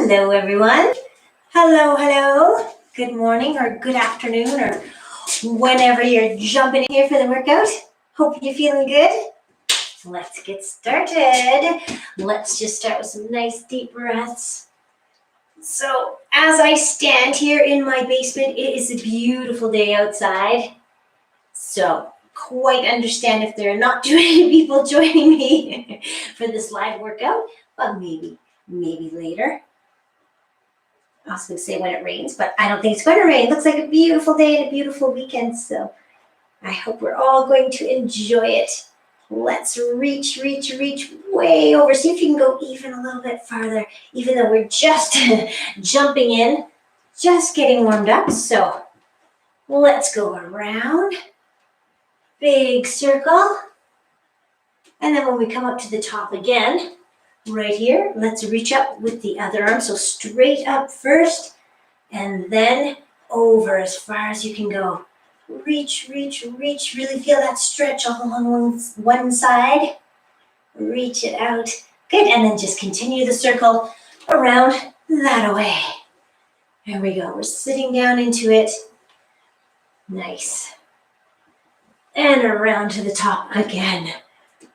Hello, everyone. Hello, hello. Good morning or good afternoon or whenever you're jumping in here for the workout. Hope you're feeling good. Let's get started. Let's just start with some nice deep breaths. So as I stand here in my basement, it is a beautiful day outside. So quite understand if there are not too many people joining me for this live workout, but maybe later. I was going to say when it rains, but I don't think it's going to rain. It looks like a beautiful day and a beautiful weekend, so I hope we're all going to enjoy it. Let's reach way over. See if you can go even a little bit farther, even though we're just jumping in, just getting warmed up. So let's go around, big circle. And then when we come up to the top again, right here, let's reach up with the other arm. So straight up first, and then over as far as you can go. Reach. Really feel that stretch all along one side. Reach it out. Good, and then just continue the circle around that way. There we go. We're sitting down into it. Nice. And around to the top again.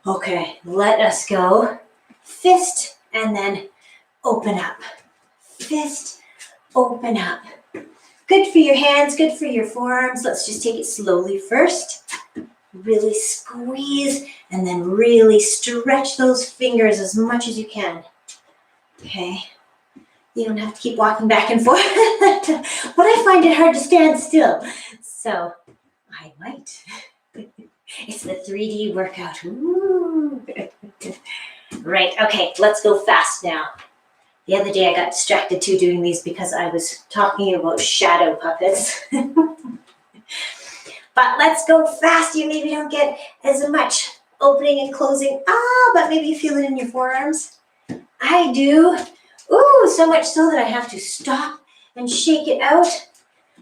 Okay, let us go. Fist, and then open up. Fist, open up. Good for your hands, good for your forearms. Let's just take it slowly first. Really squeeze, and then really stretch those fingers as much as you can. Okay. You don't have to keep walking back and forth, but I find it hard to stand still. So I might. It's the 3D workout. Ooh. Right, okay, let's go fast now. The other day I got distracted too doing these because I was talking about shadow puppets. But let's go fast. You maybe don't get as much opening and closing. But maybe you feel it in your forearms. I do. Ooh, so much so that I have to stop and shake it out.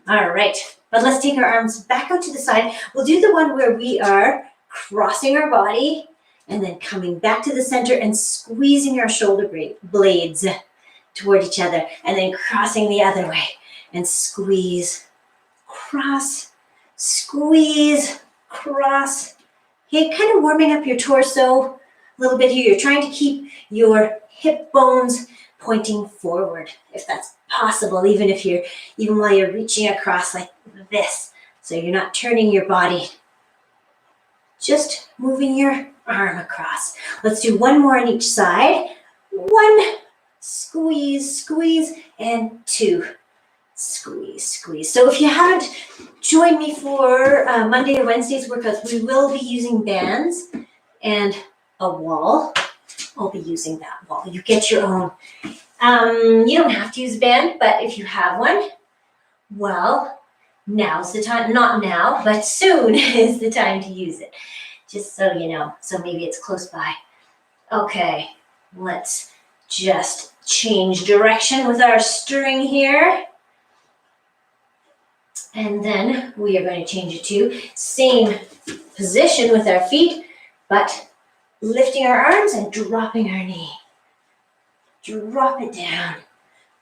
All right, but let's take our arms back out to the side. We'll do the one where we are crossing our body and then coming back to the center and squeezing our shoulder blades toward each other, and then crossing the other way and squeeze, cross, squeeze, cross. Okay, kind of warming up your torso a little bit here. You're trying to keep your hip bones pointing forward, if that's possible, even while you're reaching across like this. So you're not turning your body, just moving your arm across. Let's do one more on each side. One, squeeze, and two, squeeze. So if you haven't joined me for Monday or Wednesday's workouts, we will be using bands and a wall. I'll be using that wall. You get your own. You don't have to use a band, but if you have one, well, now's the time. Not now, but soon is the time to use it. Just so you know. So maybe it's close by. Okay, let's just change direction with our string here. And then we are going to change it to same position with our feet, but lifting our arms and dropping our knee. Drop it down.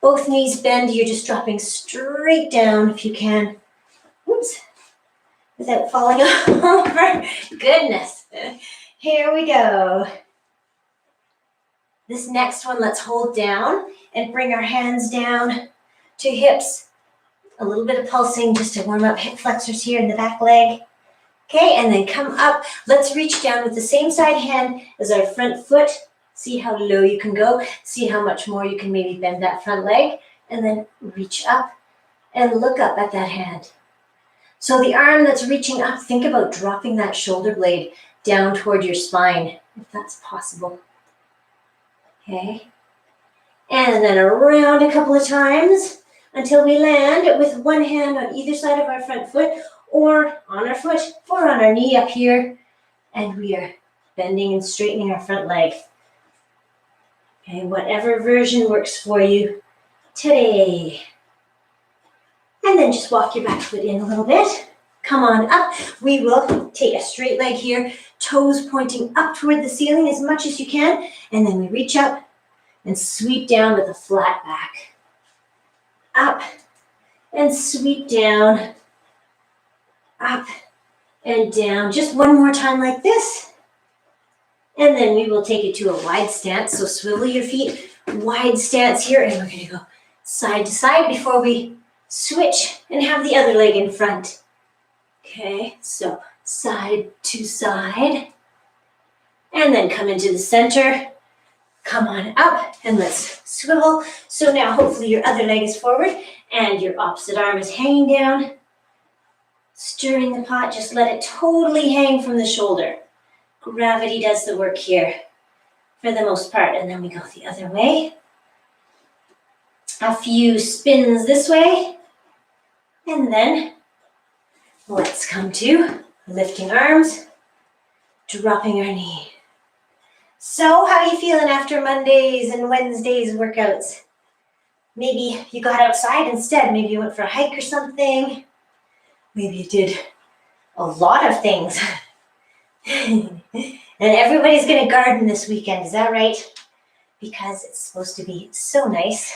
Both knees bend. You're just dropping straight down if you can. Oops. Without falling over. Goodness. Here we go. This next one, let's hold down and bring our hands down to hips. A little bit of pulsing just to warm up hip flexors here in the back leg. Okay, and then come up. Let's reach down with the same side hand as our front foot. See how low you can go. See how much more you can maybe bend that front leg. And then reach up and look up at that hand. So the arm that's reaching up, think about dropping that shoulder blade down toward your spine, if that's possible. Okay. And then around a couple of times until we land with one hand on either side of our front foot, or on our foot, or on our knee up here. And we are bending and straightening our front leg. Okay, whatever version works for you today. And then just walk your back foot in a little bit. Come on up. We will take a straight leg here, toes pointing up toward the ceiling as much as you can. And then we reach up and sweep down with a flat back. Up and sweep down, up and down. Just one more time like this. And then we will take it to a wide stance. So swivel your feet, wide stance here, and we're going to go side to side before we switch and have the other leg in front. Okay, so side to side. And then come into the center. Come on up and let's swivel. So now hopefully your other leg is forward and your opposite arm is hanging down. Stirring the pot, just let it totally hang from the shoulder. Gravity does the work here for the most part. And then we go the other way. A few spins this way. And then let's come to lifting arms, dropping our knee. So how are you feeling after Mondays and Wednesdays workouts? Maybe you got outside instead. Maybe you went for a hike or something. Maybe you did a lot of things. And everybody's going to garden this weekend, is that right? Because it's supposed to be so nice.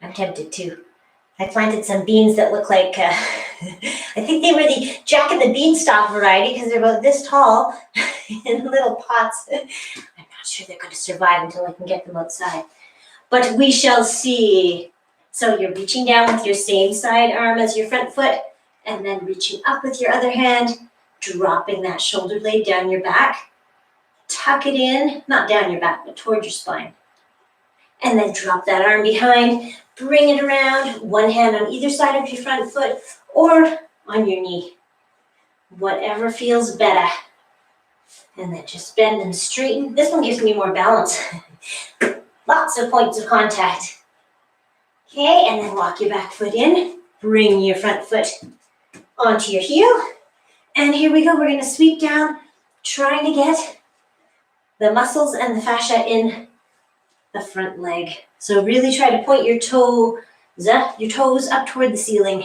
I'm tempted to. I planted some beans that look like, I think they were the Jack and the Beanstalk variety because they're about this tall in little pots. I'm not sure they're going to survive until I can get them outside. But we shall see. So you're reaching down with your same side arm as your front foot and then reaching up with your other hand, dropping that shoulder blade down your back. Tuck it in, not down your back, but toward your spine. And then drop that arm behind. Bring it around, one hand on either side of your front foot or on your knee. Whatever feels better. And then just bend and straighten. This one gives me more balance. Lots of points of contact. Okay, and then walk your back foot in. Bring your front foot onto your heel. And here we go. We're going to sweep down, trying to get the muscles and the fascia in the front leg. So really try to point your toes up toward the ceiling.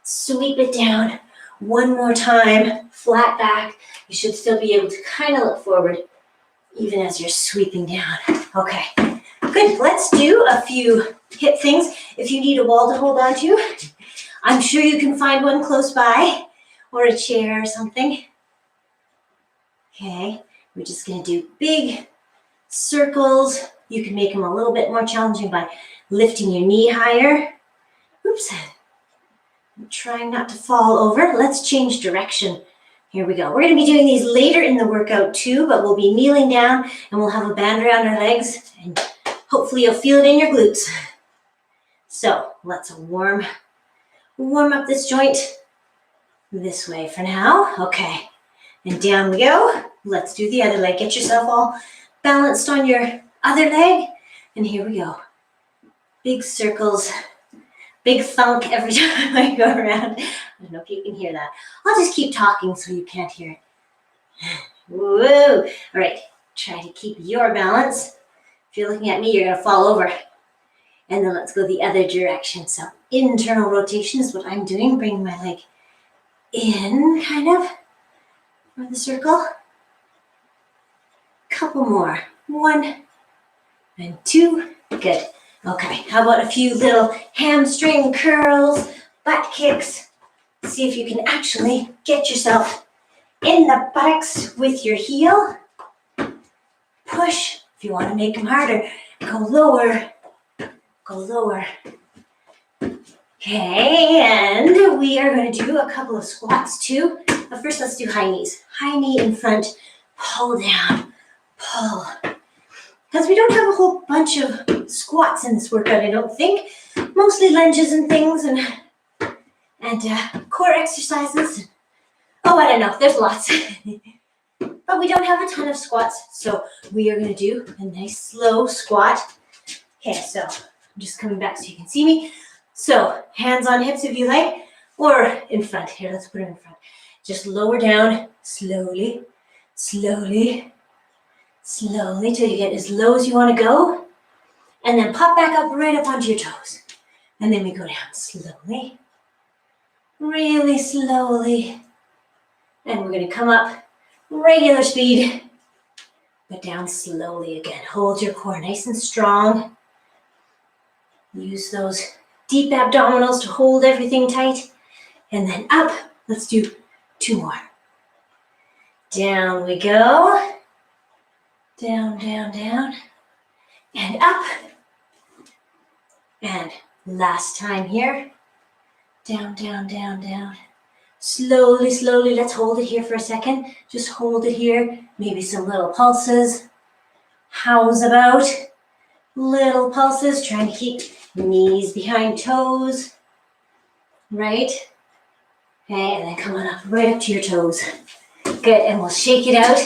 Sweep it down. One more time, flat back. You should still be able to kind of look forward even as you're sweeping down. Okay, good. Let's do a few hip things. If you need a wall to hold on to, I'm sure you can find one close by or a chair or something. Okay, we're just going to do big circles. You can make them a little bit more challenging by lifting your knee higher. Oops. I'm trying not to fall over. Let's change direction. Here we go. We're going to be doing these later in the workout too, but we'll be kneeling down and we'll have a band around our legs and hopefully you'll feel it in your glutes. So let's warm up this joint this way for now. Okay. And down we go. Let's do the other leg. Get yourself all balanced on your other leg. And here we go. Big circles. Big thunk every time I go around. I don't know if you can hear that. I'll just keep talking so you can't hear it. Woo! All right. Try to keep your balance. If you're looking at me, you're going to fall over. And then let's go the other direction. So internal rotation is what I'm doing. Bring my leg in, kind of, for the circle. Couple more. 1 and 2. Good. Okay, how about a few little hamstring curls, butt kicks. See if you can actually get yourself in the buttocks with your heel. Push. If you want to make them harder, go lower. Go lower. Okay, and we are going to do a couple of squats too. But first, let's do high knees. High knee in front, pull down, pull. Because we don't have a whole bunch of squats in this workout, I don't think. Mostly lunges and things and core exercises. Oh, I don't know, there's lots. But we don't have a ton of squats, so we are going to do a nice slow squat. Okay, so I'm just coming back so you can see me. So hands on hips if you like, or in front. Here, let's put them in front. Just lower down slowly, slowly, slowly till you get as low as you want to go. And then pop back up right up onto your toes. And then we go down slowly, really slowly. And we're going to come up regular speed, but down slowly again. Hold your core nice and strong. Use those deep abdominals to hold everything tight. And then up. Let's do 2 more. Down we go. Down, down, down. And up. And last time here. Down, down, down, down. Slowly, slowly. Let's hold it here for a second. Just hold it here. Maybe some little pulses. How's about little pulses? Trying to keep knees behind toes. Right? Okay, and then come on up, right up to your toes. Good, and we'll shake it out.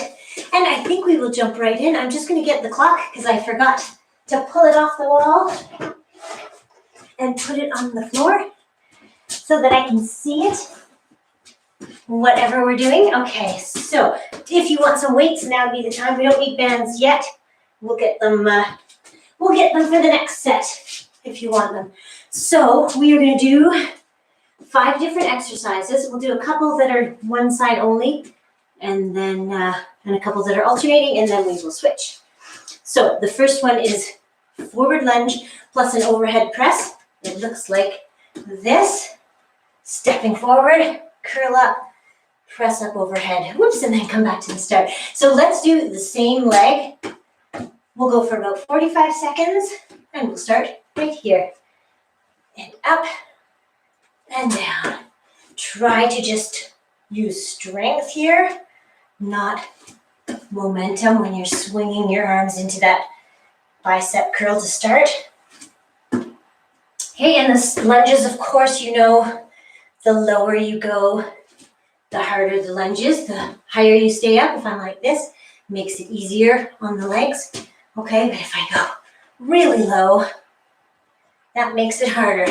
And I think we will jump right in. I'm just going to get the clock because I forgot to pull it off the wall and put it on the floor so that I can see it, whatever we're doing. Okay, so if you want some weights, now would be the time. We don't need bands yet. We'll get them for the next set if you want them. So we are going to do 5 different exercises. We'll do a couple that are one side only, and then a couple that are alternating, and then we will switch. So the first one is forward lunge plus an overhead press. It looks like this. Stepping forward, curl up, press up overhead. Whoops, and then come back to the start. So let's do the same leg. We'll go for about 45 seconds, and we'll start right here. And up and down. Try to just use strength here, not momentum when you're swinging your arms into that bicep curl to start. Okay, and the lunges, of course, you know, the lower you go, the harder the lunges, the higher you stay up. If I'm like this, makes it easier on the legs. Okay, but if I go really low, that makes it harder.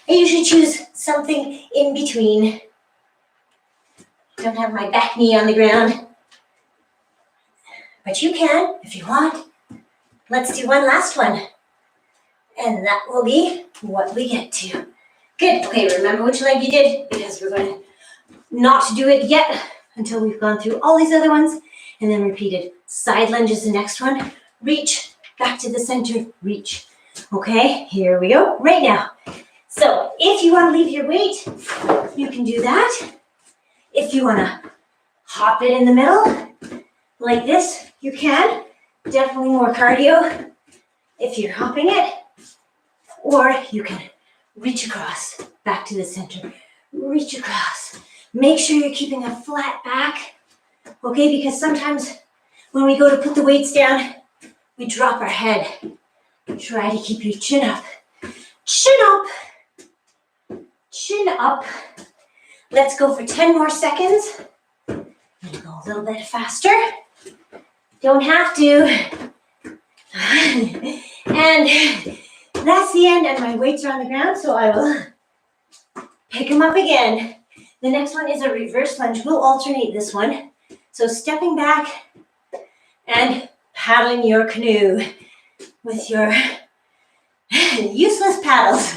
I usually choose something in between. Don't have my back knee on the ground, but you can if you want. Let's do one last one, and that will be what we get to. Good. Okay, remember which leg you did, because we're going to not do it yet until we've gone through all these other ones, and then repeated. Side lunge is the next one. Reach back to the center, reach. Okay, here we go, right now. So if you want to leave your weight, you can do that. If you want to hop it in the middle, like this, you can. Definitely more cardio if you're hopping it. Or you can reach across, back to the center. Reach across. Make sure you're keeping a flat back, okay? Because sometimes when we go to put the weights down, we drop our head. Try to keep your chin up. Chin up. Chin up. Let's go for 10 more seconds. And go a little bit faster. Don't have to. And that's the end, and my weights are on the ground, so I will pick them up again. The next one is a reverse lunge. We'll alternate this one. So stepping back and paddling your canoe with your useless paddles.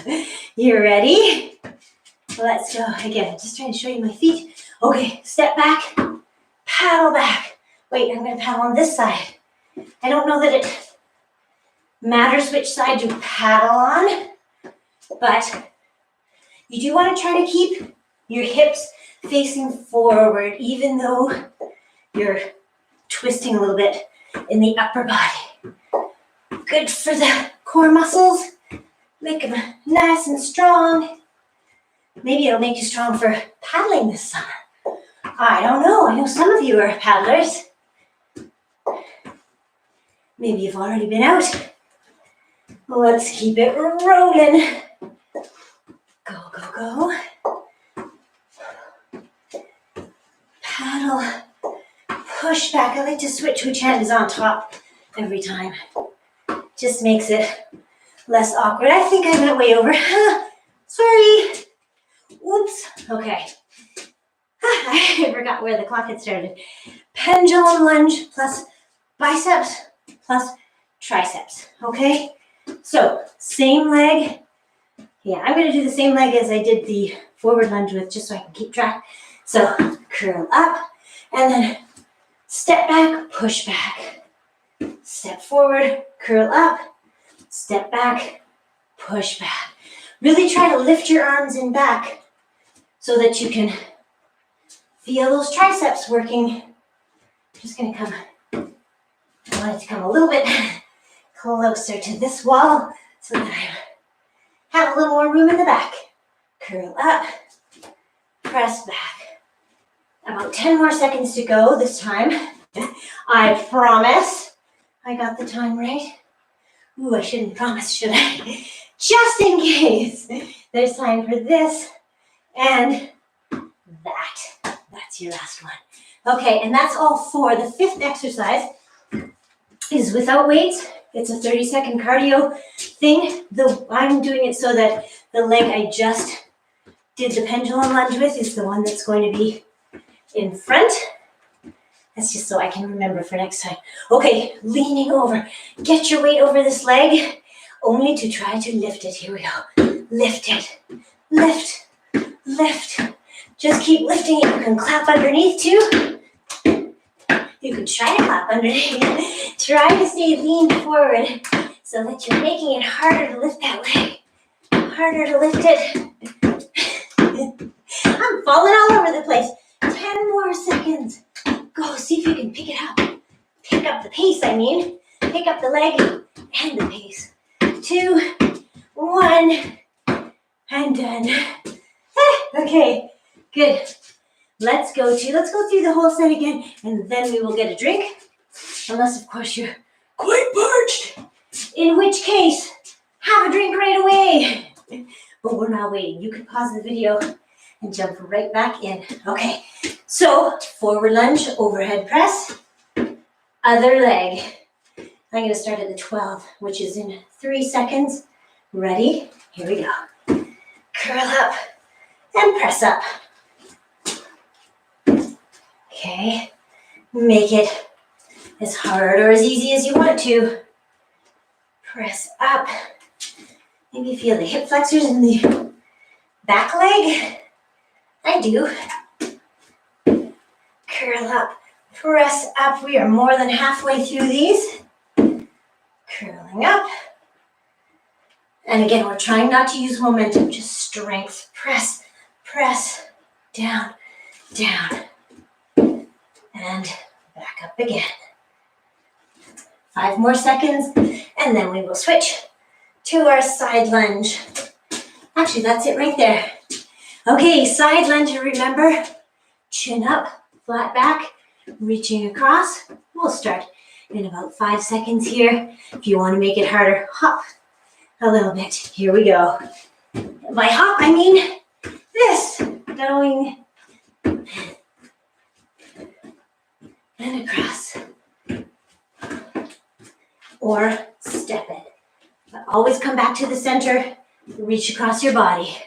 You ready? Let's go. Again, just trying to show you my feet. Okay, step back, paddle back. Wait, I'm going to paddle on this side. I don't know that it matters which side you paddle on, but you do want to try to keep your hips facing forward, even though you're twisting a little bit in the upper body. Good for the core muscles. Make them nice and strong. Maybe it'll make you strong for paddling this summer. I don't know. I know some of you are paddlers. Maybe you've already been out. Let's keep it rolling. Go, go, go. Paddle. Push back. I like to switch which hand is on top every time. Just makes it less awkward. I think I went way over. Sorry. Whoops. Okay. I forgot where the clock had started. Pendulum lunge plus biceps plus triceps. Okay? So, same leg. Yeah, I'm going to do the same leg as I did the forward lunge with, just so I can keep track. So, curl up and then step back, push back. step forward, curl up, step back, push back. Really try to lift your arms in back so that you can feel those triceps working. Just gonna come, I want it to come a little bit closer to this wall so that I have a little more room in the back. Curl up, press back. About 10 more seconds to go this time. I promise I got the time right. Ooh, I shouldn't promise, should I? Just in case. There's time for this and that. That's your last one. Okay, and that's all four. The fifth exercise is without weights. It's a 30-second cardio thing. I'm doing it so that the leg I just did the pendulum lunge with is the one that's going to be in front. That's just so I can remember for next time. Okay, leaning over. Get your weight over this leg, only to try to lift it. Here we go. Lift it. Lift. Lift. Just keep lifting it. You can clap underneath too. You can try to clap underneath. Try to stay leaned forward so that you're making it harder to lift that leg. Harder to lift it. I'm falling all over the place. 10 more seconds. Go, see if you can pick it up. Pick up the pace, I mean. Pick up the leg and the pace. 2, 1, and done. Okay, good. Let's go through the whole set again, and then we will get a drink. Unless, of course, you're quite parched. In which case, have a drink right away. But we're not waiting. You can pause the video and jump right back in. Okay, so forward lunge, overhead press, other leg. I'm going to start at the 12, which is in 3 seconds. Ready? Here we go. Curl up and press up. Okay, make it as hard or as easy as you want to. Press up. Maybe feel the hip flexors in the back leg. I do. Curl up, press up. We are more than halfway through these. Curling up. And again, we're trying not to use momentum, just strength. Press, press, down, down. And back up again. 5 more seconds, and then we will switch to our side lunge. Actually, that's it right there. Okay, side lunge, remember, chin up, flat back, reaching across. We'll start in about 5 seconds here. If you want to make it harder, hop a little bit. Here we go. By hop, I mean this, going and across. Or step it. But always come back to the center, reach across your body.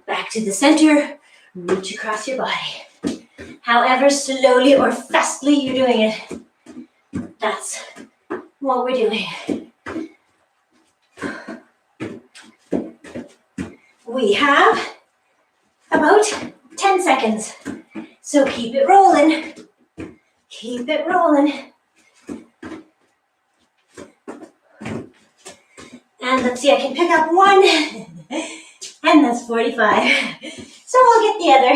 Back to the center, reach across your body. However slowly or fastly you're doing it, that's what we're doing. We have about 10 seconds. So keep it rolling. Keep it rolling. And let's see, I can pick up 1. And that's 45. So we'll get the other.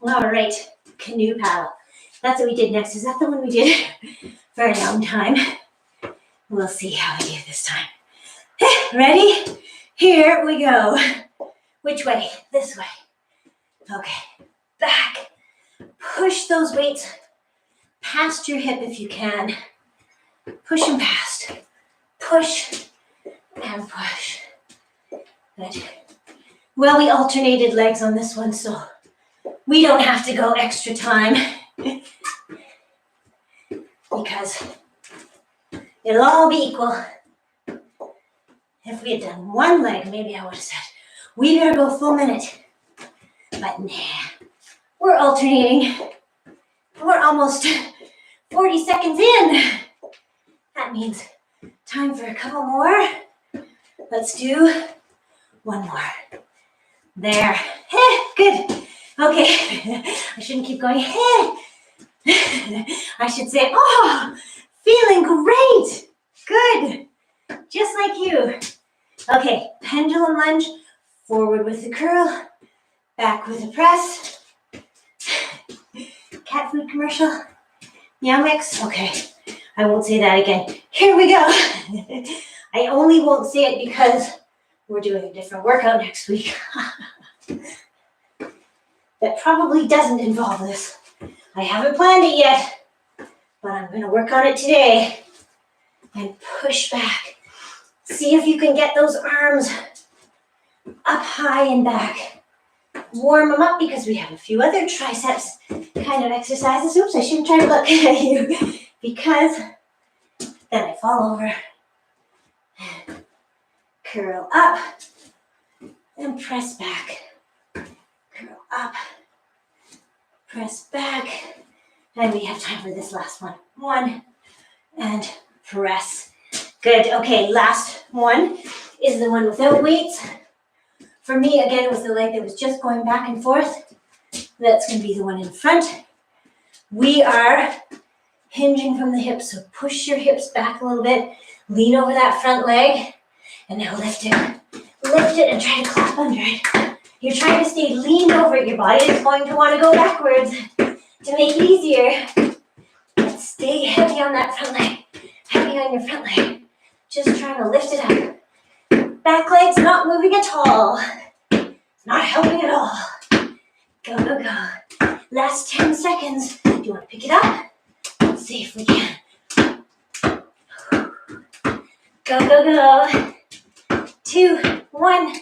All right, canoe paddle. That's what we did next. Is that the one we did for a long time? We'll see how we do this time. Ready? Here we go. Which way? This way. Okay, back. Push those weights past your hip if you can. Push them past. Push and push. Good. Well, we alternated legs on this one, so we don't have to go extra time because it'll all be equal. If we had done one leg, maybe I would have said, we better go full minute. But nah, we're alternating. We're almost 40 seconds in. That means time for a couple more. Let's do 1 more. There. Good. Okay. I shouldn't keep going. I should say, Feeling great. Good. Just like you. Okay, pendulum lunge. Forward with the curl. Back with the press. Cat food commercial. Meow mix. Okay, I won't say that again. Here we go. I only won't say it because we're doing a different workout next week. That probably doesn't involve this. I haven't planned it yet, but I'm going to work on it today and push back. See if you can get those arms up high and back. Warm them up because we have a few other triceps kind of exercises. Oops, I shouldn't try to look at you because then I fall over. Curl up and press back. Curl up, press back, and we have time for this last one. One, and press. Good, okay, last one is the one without weights. For me, again, it was the leg that was just going back and forth. That's gonna be the one in front. We are hinging from the hips, so push your hips back a little bit, lean over that front leg, and now lift it. Lift it and try to clap under it. You're trying to stay leaned over it. Your body is going to want to go backwards to make it easier. But stay heavy on that front leg. Heavy on your front leg. Just trying to lift it up. Back leg's not moving at all. It's not helping at all. Go, go, go. Last 10 seconds. Do you want to pick it up? Let's see if we can. Go, go, go. 2, 1,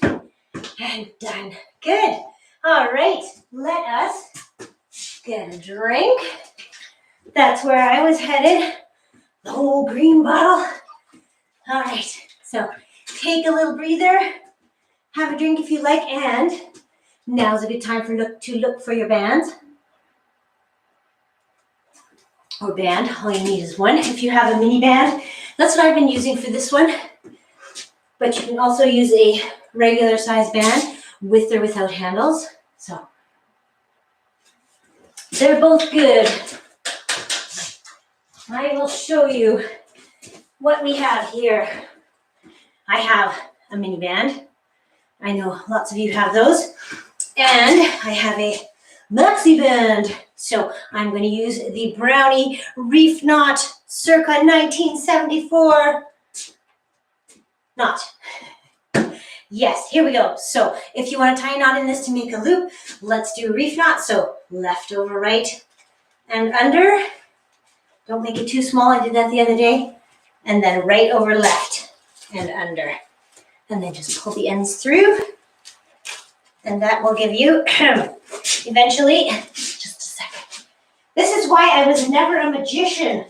and done. Good. All right, let us get a drink. That's where I was headed. The whole green bottle. All right, so take a little breather. Have a drink if you like, and now's a good time to look for your bands. Or band, all you need is one. If you have a mini band, that's what I've been using for this one. But you can also use a regular size band with or without handles. So they're both good. I will show you what we have here. I have a mini band. I know lots of you have those. And I have a maxi band. So I'm going to use the Brownie Reef Knot circa 1974 knot. Yes, here we go. So if you want to tie a knot in this to make a loop, let's do a reef knot. So left over right and under. Don't make it too small. I did that the other day. And then right over left and under. And then just pull the ends through. And that will give you eventually, just a second. This is why I was never a magician.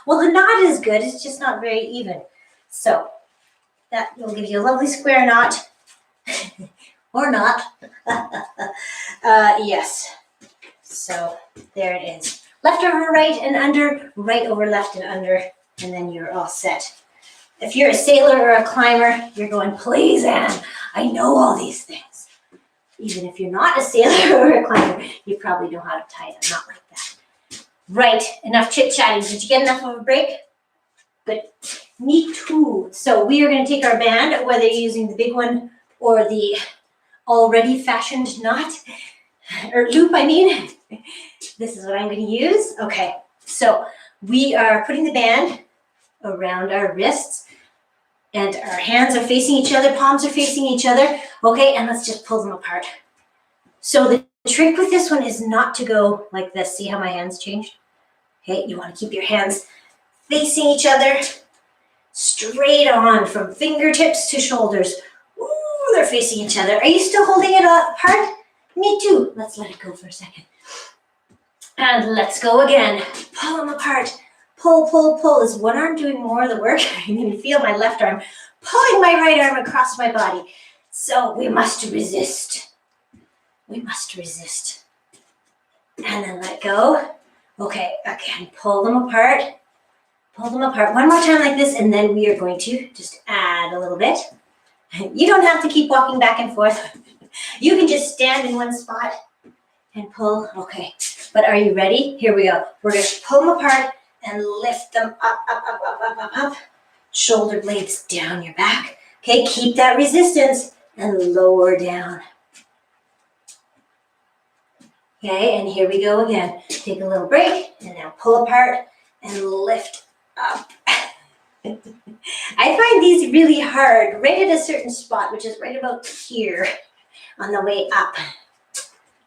Well, the knot is good. It's just not very even. So that will give you a lovely square knot. Or not. Yes. So there it is. Left over right and under, right over left and under, and then you're all set. If you're a sailor or a climber, you're going, please, Anne, I know all these things. Even if you're not a sailor or a climber, you probably know how to tie a knot like that. Right, enough chit-chatting. Did you get enough of a break? Good. Me too. So we are going to take our band, whether you're using the big one or the already fashioned knot, or loop, I mean. This is what I'm going to use. Okay, so we are putting the band around our wrists, and our hands are facing each other, palms are facing each other. Okay, and let's just pull them apart. So the trick with this one is not to go like this. See how my hands changed? Okay, you want to keep your hands facing each other, straight on from fingertips to shoulders. Ooh, they're facing each other. Are you still holding it apart? Me too. Let's let it go for a second. And let's go again. Pull them apart. Pull, pull, pull. Is one arm doing more of the work? I can even feel my left arm pulling my right arm across my body. So we must resist. We must resist. And then let go. Okay, again, pull them apart. Pull them apart. One more time like this, and then we are going to just add a little bit. You don't have to keep walking back and forth. You can just stand in one spot and pull. Okay, But are you ready? Here we go. We're going to pull them apart and lift them up, up, up, up, up, up, up. Shoulder blades down your back. Okay, keep that resistance and lower down. Okay, and here we go again. Take a little break and now pull apart and lift up. I find these really hard right at a certain spot, which is right about here on the way up.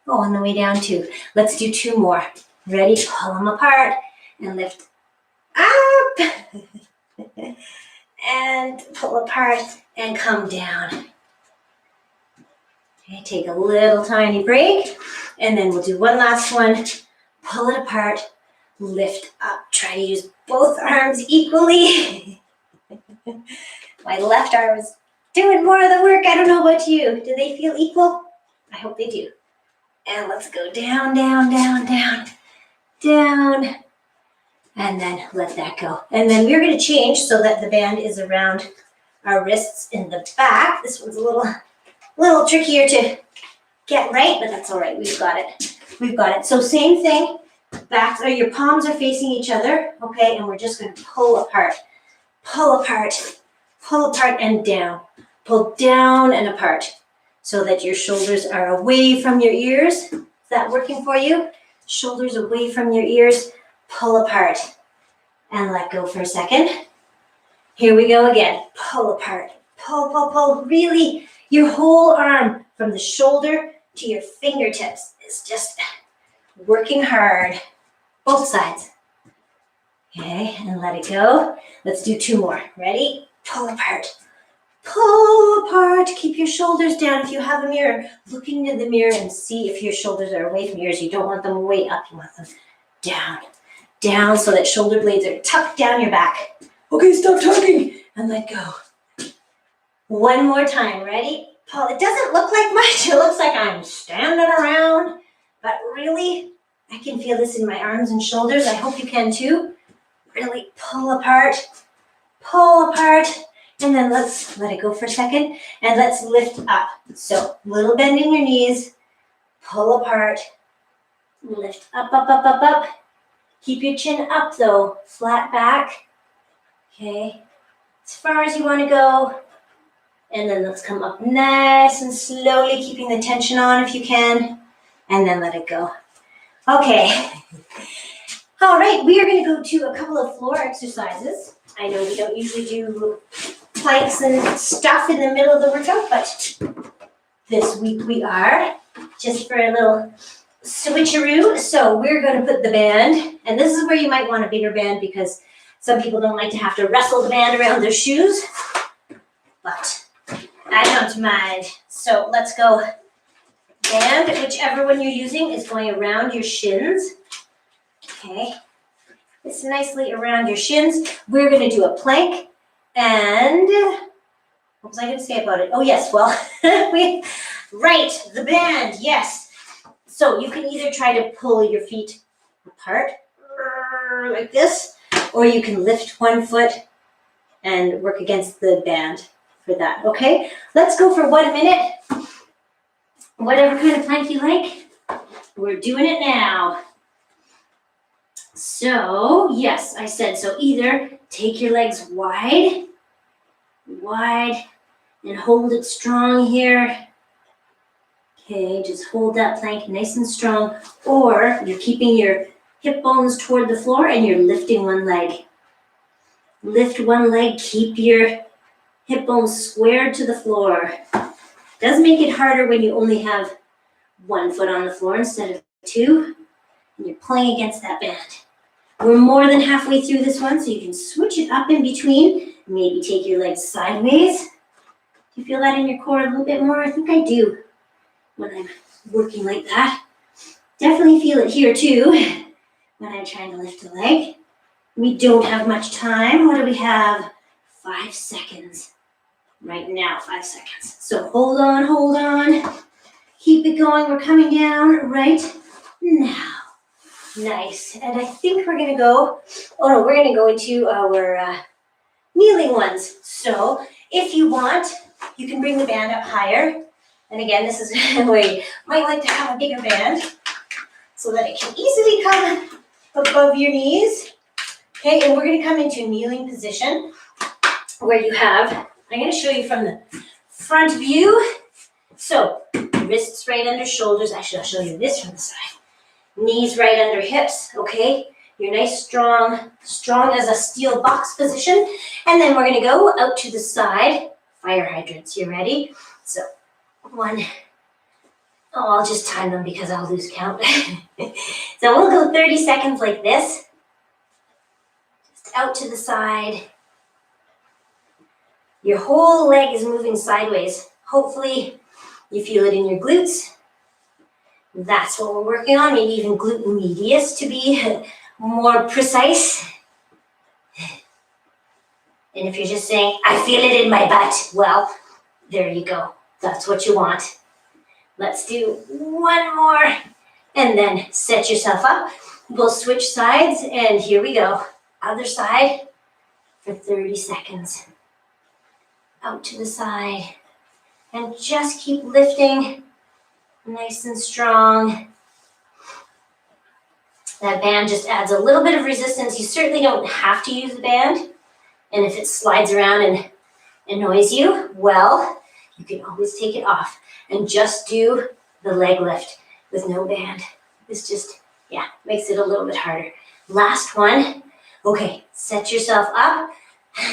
Oh, on the way down too. Let's do 2 more. Ready? Pull them apart and lift up. And pull apart and come down. Okay, take a little tiny break, and then we'll do one last one. Pull it apart, lift up. Try to use both arms equally. My left arm is doing more of the work. I don't know about you. Do they feel equal? I hope they do. And let's go down, down, down, down, down. And then let that go. And then we're going to change so that the band is around our wrists in the back. This one's a little trickier to get right, but that's all right. We've got it. We've got it. So same thing. Backs or your palms are facing each other. Okay, and we're just going to pull apart. Pull apart. Pull apart and down. Pull down and apart so that your shoulders are away from your ears. Is that working for you? Shoulders away from your ears. Pull apart and let go for a second. Here we go again. Pull apart. Pull, pull, pull. Really, your whole arm from the shoulder to your fingertips is just working hard. Both sides. Okay, and let it go. Let's do 2 more. Ready? Pull apart. Pull apart. Keep your shoulders down. If you have a mirror, look into the mirror and see if your shoulders are away from yours. You don't want them way up. You want them down. Down so that shoulder blades are tucked down your back. Okay, stop talking and let go. One more time. Ready? Pull. It doesn't look like much. It looks like I'm standing around, but really, I can feel this in my arms and shoulders. I hope you can too. Really pull apart, and then let's let it go for a second, and let's lift up. So, little bend in your knees, pull apart, lift up, up, up, up, up. Keep your chin up though, flat back. Okay, as far as you want to go. And then let's come up nice and slowly, keeping the tension on if you can. And then let it go. Okay. All right, we are going to go to a couple of floor exercises. I know we don't usually do planks and stuff in the middle of the workout, but this week we are, just for a little switcheroo. So we're going to put the band, and this is where you might want a bigger band because some people don't like to have to wrestle the band around their shoes, but I don't mind. So let's go. Band, whichever one you're using, is going around your shins. Okay. It's nicely around your shins. We're going to do a plank. And what was I going to say about it? Oh, yes. Well, right. The band. Yes. So you can either try to pull your feet apart like this, or you can lift one foot and work against the band for that. Okay. Let's go for 1 minute. Whatever kind of plank you like, we're doing it now. So, yes, I said, so either take your legs wide, and hold it strong here. Okay, just hold that plank nice and strong, or you're keeping your hip bones toward the floor and you're lifting one leg. Lift one leg, keep your hip bones squared to the floor. Does make it harder when you only have 1 foot on the floor instead of 2, and you're pulling against that band. We're more than halfway through this one, so you can switch it up in between. Maybe take your legs sideways. Do you feel that in your core a little bit more? I think I do when I'm working like that. Definitely feel it here too when I'm trying to lift a leg. We don't have much time. What do we have? 5 seconds. Right now, 5 seconds. So hold on. Keep it going. We're coming down right now. Nice. And I think we're going to go, we're going to go into our kneeling ones. So if you want, you can bring the band up higher. And again, this is where you might like to have a bigger band. so that it can easily come above your knees. Okay, and we're gonna come into a kneeling position where you have, I'm gonna show you from the front view. So, wrists right under shoulders. Actually, I'll show you this from the side. Knees right under hips, okay? You're nice, strong as a steel box position. And then we're gonna go out to the side. Fire hydrants, you ready? So, one. Oh, I'll just time them because I'll lose count. So we'll go 30 seconds like this. Just out to the side. Your whole leg is moving sideways. Hopefully you feel it in your glutes. That's what we're working on, maybe even glute medius to be more precise. And if you're just saying, I feel it in my butt, well, there you go. That's what you want. Let's do one more and then set yourself up. We'll switch sides and here we go. Other side for 30 seconds. Out to the side and just keep lifting nice and strong. That band just adds a little bit of resistance. You certainly don't have to use the band. And if it slides around and annoys you, well, you can always take it off and just do the leg lift with no band. This just, makes it a little bit harder. Last one. Okay, set yourself up.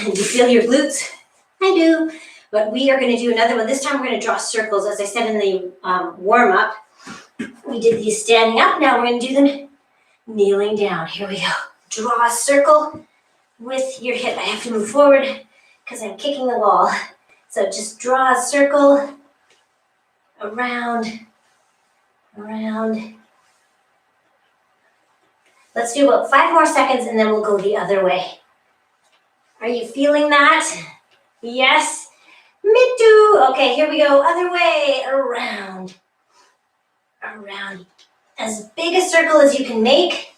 Do you feel your glutes? I do. But we are gonna do another one. This time we're gonna draw circles. As I said in the warm-up, we did these standing up. Now we're gonna do them kneeling down. Here we go. Draw a circle with your hip. I have to move forward because I'm kicking the wall. So just draw a circle around. Let's do about 5 more seconds and then we'll go the other way. Are you feeling that? Yes? Me too. Okay, here we go. Other way, around. As big a circle as you can make.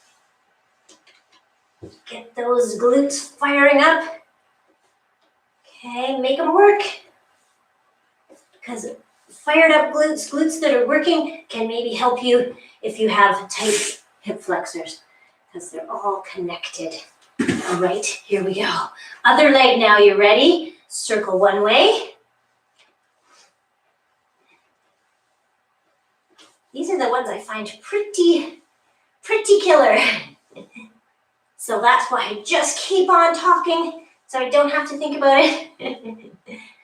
Get those glutes firing up. Okay, make them work. Because fired up glutes that are working can maybe help you if you have tight hip flexors. Because they're all connected. All right, here we go. Other leg now, you ready? Circle one way. These are the ones I find pretty killer. So that's why I just keep on talking so I don't have to think about it.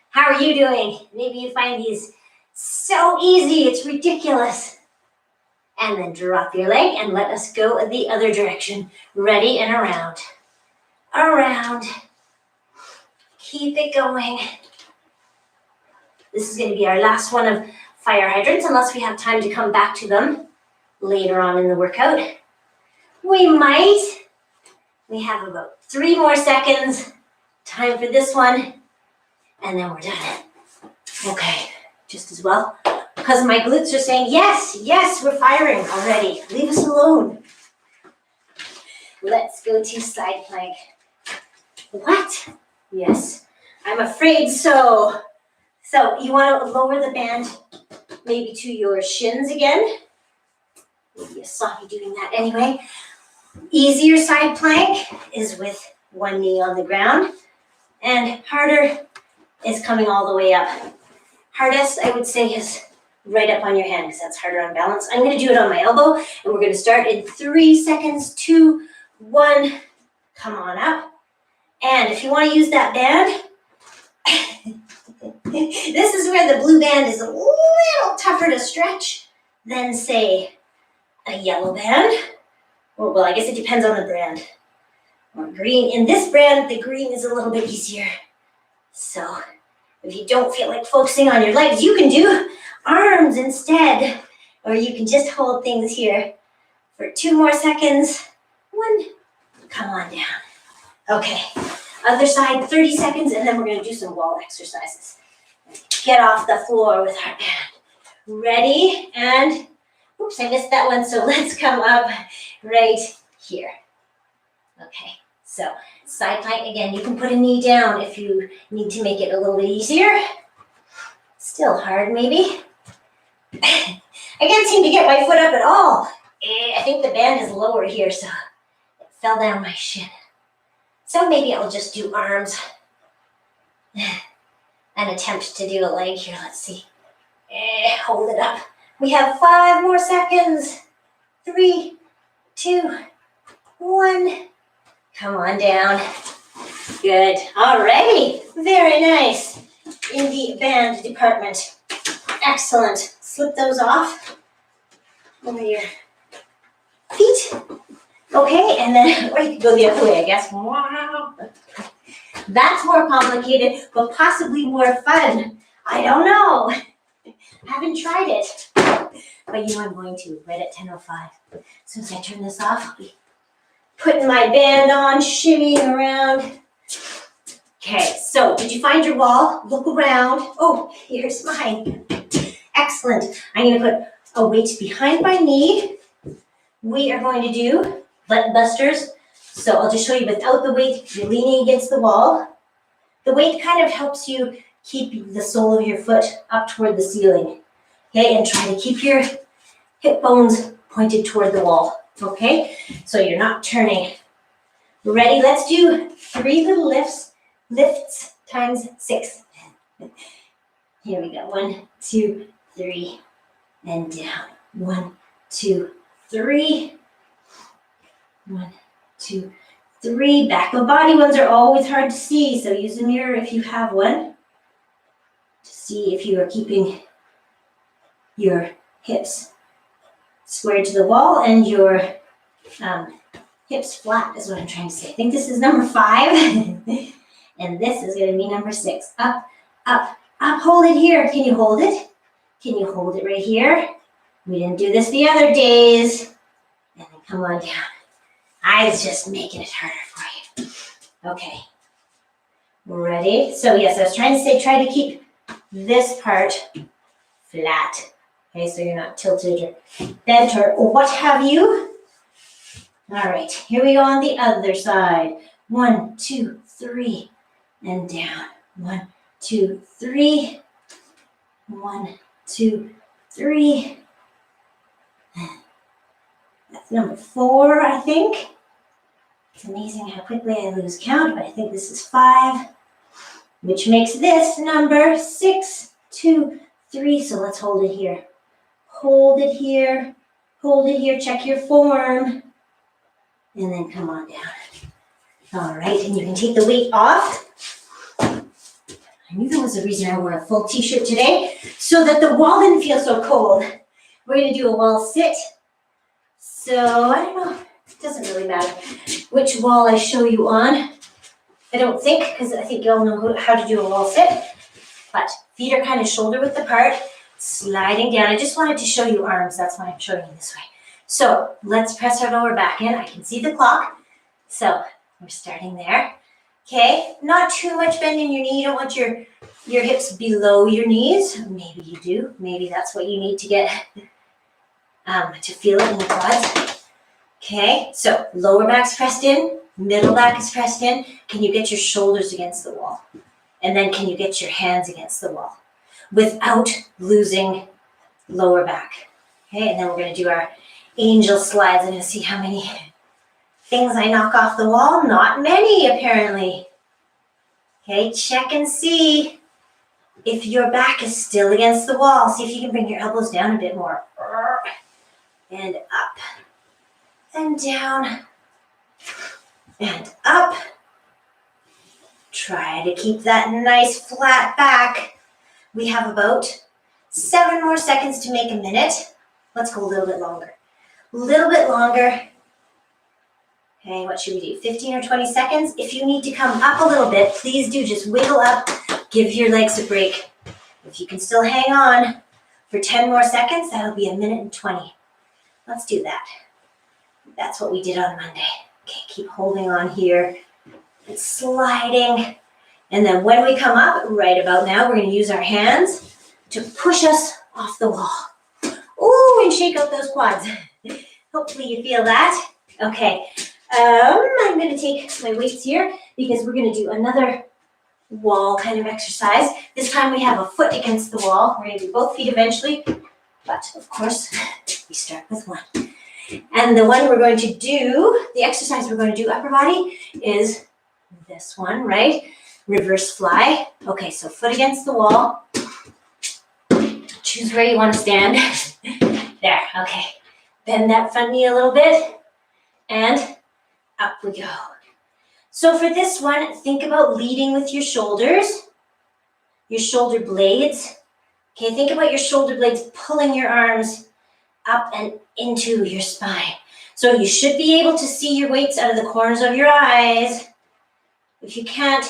How are you doing? Maybe you find these so easy, it's ridiculous. And then drop your leg and let us go the other direction. Ready and around. Around. Keep it going. This is going to be our last one of fire hydrants, unless we have time to come back to them later on in the workout. We might. We have about 3 more seconds. Time for this one. And then we're done. Okay, just as well. Because my glutes are saying, yes, we're firing already. Leave us alone. Let's go to side plank. What? Yes, I'm afraid so. So you want to lower the band maybe to your shins again. Maybe I saw you doing that anyway. Easier side plank is with one knee on the ground. And harder is coming all the way up. Hardest, I would say, is right up on your hand because that's harder on balance. I'm going to do it on my elbow, and we're going to start in 3 seconds, 2, 1. Come on up. And if you want to use that band, this is where the blue band is a little tougher to stretch than, say, a yellow band. Well, I guess it depends on the brand. Or green. In this brand, the green is a little bit easier. So if you don't feel like focusing on your legs, you can do arms instead. Or you can just hold things here for 2 more seconds. 1. Come on down. Okay. Other side, 30 seconds, and then we're going to do some wall exercises. Get off the floor with our band. Ready? And, oops, I missed that one, so let's come up right here. Okay, so side plank, again, you can put a knee down if you need to make it a little bit easier. Still hard, maybe. I can't seem to get my foot up at all. I think the band is lower here, so it fell down my shin. So maybe I'll just do arms and attempt to do a leg here. Let's see. Hold it up. We have 5 more seconds. 3, 2, 1. Come on down. Good. Alrighty. Very nice. In the band department. Excellent. Slip those off over your feet. Okay, and then or you can go the other way, I guess. Wow. That's more complicated, but possibly more fun. I don't know. Haven't tried it. But you know I'm going to right at 10:05. As soon as I turn this off, I'll be putting my band on, shimmying around. Okay, so did you find your wall? Look around. Oh, here's mine. Excellent. I'm going to put a weight behind my knee. We are going to do butt busters. So I'll just show you without the weight. You're leaning against the wall. The weight kind of helps you keep the sole of your foot up toward the ceiling. Okay, and try to keep your hip bones pointed toward the wall. Okay, so you're not turning. Ready? Let's do 3 little lifts times 6. Here we go. 1, 2, 3, and down. 1, 2, 3. 1, 2, 3. Back of body ones are always hard to see, so use a mirror if you have one to see if you are keeping your hips squared to the wall and your hips flat is what I'm trying to say. I think this is number 5 and this is going to be number 6. Up, up, up. Hold it here. Can you hold it? Can you hold it right here? We didn't do this the other days. And then come on down. I was just making it harder for you. Okay. Ready? So yes, I was trying to say try to keep this part flat. Okay, so you're not tilted or bent or what have you. All right, here we go on the other side. 1, 2, 3, and down. 1, 2, 3. 1, 2, 3. That's number 4, I think. It's amazing how quickly I lose count, but I think this is 5, which makes this number 6, 2, 3. So let's hold it here. Hold it here. Hold it here. Check your form. And then come on down. All right, and you can take the weight off. I knew there was a reason I wore a full t-shirt today, so that the wall didn't feel so cold. We're going to do a wall sit. So, I don't know. It doesn't really matter which wall I show you on. I don't think, because I think you all know how to do a wall sit. But feet are kind of shoulder width apart, sliding down. I just wanted to show you arms. That's why I'm showing you this way. So let's press our lower back in. I can see the clock. So we're starting there. Okay, not too much bend in your knee. You don't want your hips below your knees. Maybe you do. Maybe that's what you need to get to feel it in the quads. Okay, so lower back's pressed in, middle back is pressed in. Can you get your shoulders against the wall? And then can you get your hands against the wall without losing lower back? Okay, and then we're going to do our angel slides. I'm going to see how many things I knock off the wall. Not many, apparently. Okay, check and see if your back is still against the wall. See if you can bring your elbows down a bit more. And up. And down. And up. Try to keep that nice flat back. We have about 7 more seconds to make a minute. Let's go a little bit longer. A little bit longer. Okay, what should we do? 15 or 20 seconds? If you need to come up a little bit, please do. Just wiggle up. Give your legs a break. If you can still hang on for 10 more seconds, that'll be 1 minute and 20. Let's do that. That's what we did on Monday. Okay, keep holding on here. And sliding. And then when we come up, right about now, we're going to use our hands to push us off the wall. Ooh, and shake out those quads. Hopefully you feel that. Okay, I'm going to take my weights here because we're going to do another wall kind of exercise. This time we have a foot against the wall. We're going to do both feet eventually, but of course, we start with one. And the one we're going to do, the exercise we're going to do upper body is this one, right? Reverse fly. Okay, so foot against the wall. Choose where you want to stand. There, okay. Bend that front knee a little bit and up we go. So for this one, think about leading with your shoulders, your shoulder blades. Okay, think about your shoulder blades pulling your arms up and into your spine. So you should be able to see your weights out of the corners of your eyes. If you can't,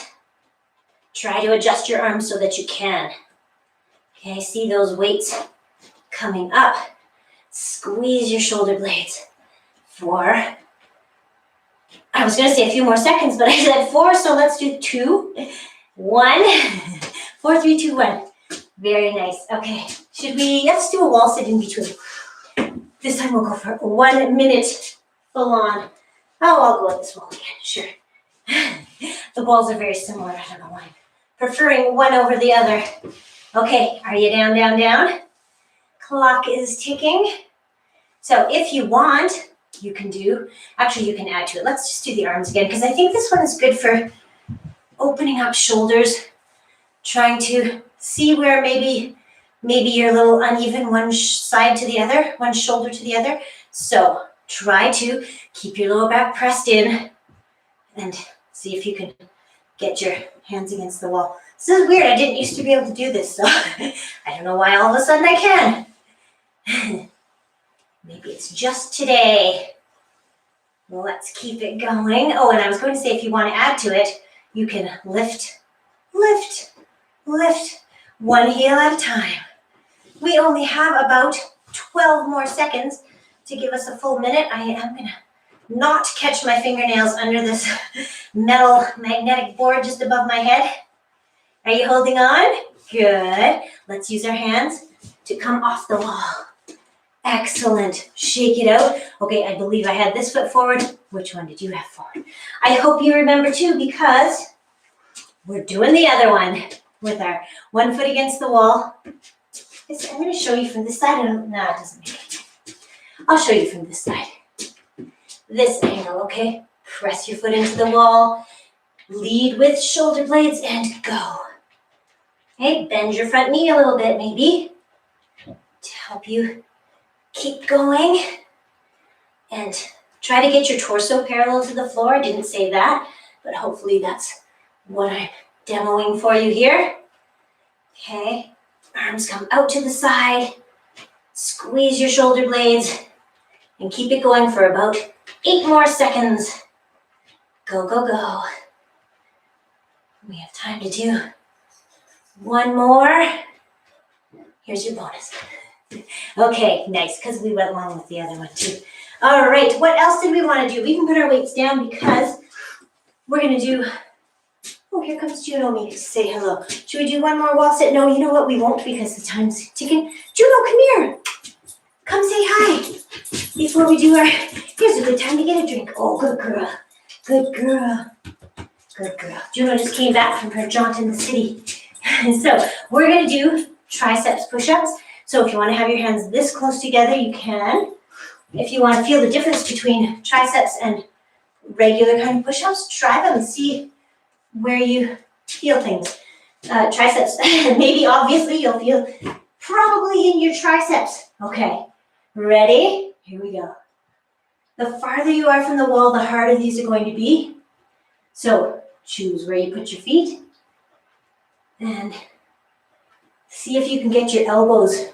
try to adjust your arms so that you can. Okay, see those weights coming up. Squeeze your shoulder blades for, I was going to say a few more seconds, but I said 4, so let's do 2, 1, 4, 3, 2, 1. Very nice. Okay, let's do a wall sit in between. This time we'll go for 1 minute full on. Oh, I'll go at this wall again, sure. The balls are very similar, I don't know why. Preferring one over the other. Okay, are you down, down, down? Clock is ticking. So if you want, you can add to it. Let's just do the arms again, because I think this one is good for opening up shoulders, trying to see where maybe you're a little uneven one side to the other, one shoulder to the other. So try to keep your lower back pressed in and see if you can get your hands against the wall. This is weird. I didn't used to be able to do this, so I don't know why all of a sudden I can. Maybe it's just today. Well, let's keep it going. Oh, and I was going to say, if you want to add to it, you can lift, lift, lift, one heel at a time. We only have about 12 more seconds to give us a full minute. I am going to not catch my fingernails under this metal magnetic board just above my head. Are you holding on? Good. Let's use our hands to come off the wall. Excellent. Shake it out. Okay, I believe I had this foot forward. Which one did you have forward? I hope you remember too, because we're doing the other one with our one foot against the wall. I'm going to show you from this side. No, it doesn't make it. I'll show you from this side. This angle, okay? Press your foot into the wall. Lead with shoulder blades and go. Okay, bend your front knee a little bit maybe to help you keep going. And try to get your torso parallel to the floor. I didn't say that, but hopefully that's what I'm demoing for you here. Okay, arms come out to the side. Squeeze your shoulder blades and keep it going for about 8 more seconds. Go, go, go. We have time to do one more. Here's your bonus. Okay, nice, because we went along with the other one too. All right, what else did we want to do? We can put our weights down because we're going to do, oh, here comes Juno needing to say hello. Should we do one more wall sit? No, you know what? We won't, because the time's ticking. Juno, come here. Come say hi before we do our, here's a good time to get a drink. Oh, good girl. Good girl. Good girl. Juno just came back from her jaunt in the city. So we're going to do triceps push-ups. So if you want to have your hands this close together, you can. If you want to feel the difference between triceps and regular kind of push-ups, try them and see where you feel things. Triceps, maybe obviously you'll feel probably in your triceps. Okay, ready? Here we go. The farther you are from the wall, the harder these are going to be. So choose where you put your feet and see if you can get your elbows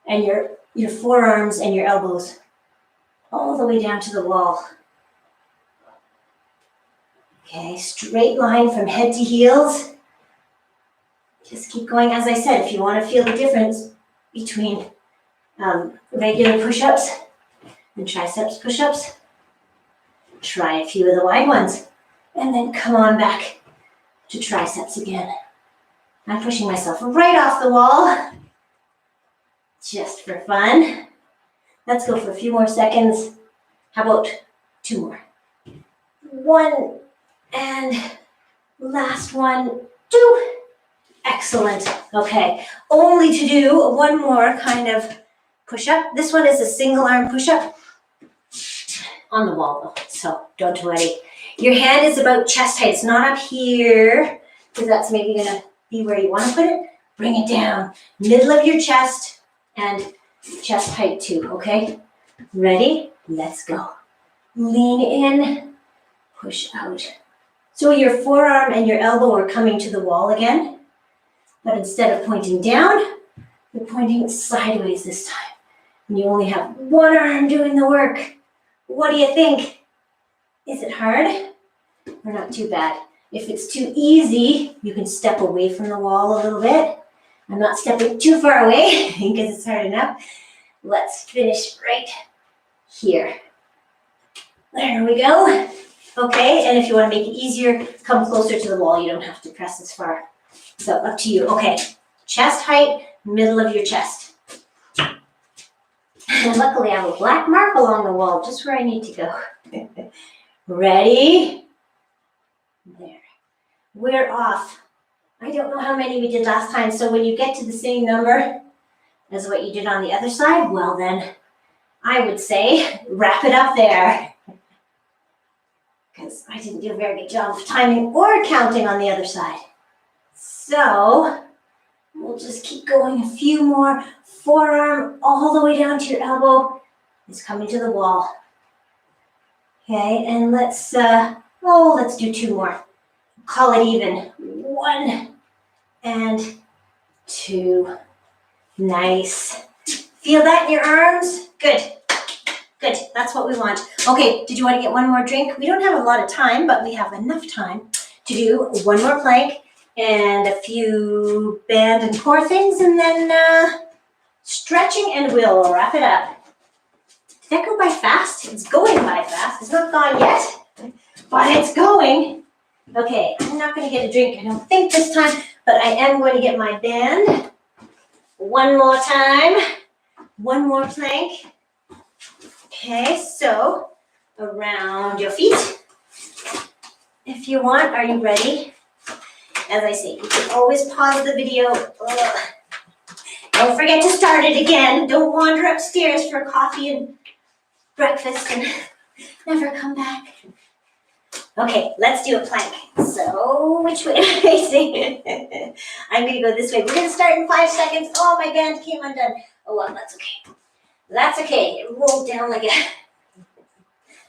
and your forearms and your elbows all the way down to the wall. Okay, straight line from head to heels. Just keep going. As I said, if you want to feel the difference between regular push-ups and triceps push-ups, try a few of the wide ones and then come on back to triceps again. I'm pushing myself right off the wall just for fun. Let's go for a few more seconds. How about 2 more? 1 and last one, 2. Excellent. Okay, only to do one more kind of push-up. This one is a single arm push-up. on the wall though, so don't worry. Your hand is about chest height. It's not up here, because that's maybe gonna be where you wanna put it. Bring it down, middle of your chest and chest height too, okay? Ready? Let's go. Lean in, push out. So your forearm and your elbow are coming to the wall again, but instead of pointing down, you're pointing sideways this time. And you only have one arm doing the work. What do you think? Is it hard or not too bad? If it's too easy, you can step away from the wall a little bit. I'm not stepping too far away because it's hard enough. Let's finish right here. There we go. Okay, and if you want to make it easier, come closer to the wall. You don't have to press as far. So up to you. Okay, chest height, middle of your chest. And luckily I have a black mark along the wall, just where I need to go. Ready? There. We're off. I don't know how many we did last time, so when you get to the same number as what you did on the other side, well then, I would say wrap it up there. Because I didn't do a very good job of timing or counting on the other side. So, we'll just keep going a few more. Forearm all the way down to your elbow is coming to the wall. Okay, and let's do 2 more. Call it even. 1 and 2. Nice. Feel that in your arms? Good. Good, that's what we want. Okay, did you want to get one more drink? We don't have a lot of time, but we have enough time to do 1 more plank and a few band and core things, and then stretching, and we'll wrap it up. Did that go by fast? It's going by fast. It's not gone yet, but it's going. Okay, I'm not going to get a drink, I don't think this time, but I am going to get my band. 1 more time. 1 more plank. Okay, so around your feet. If you want, are you ready? As I say, you can always pause the video. Don't forget to start it again. Don't wander upstairs for coffee and breakfast and never come back. Okay, let's do a plank. So, which way am I facing? I'm going to go this way. We're going to start in 5 seconds. Oh, my band came undone. Oh, well, that's okay. That's okay. It rolled down like a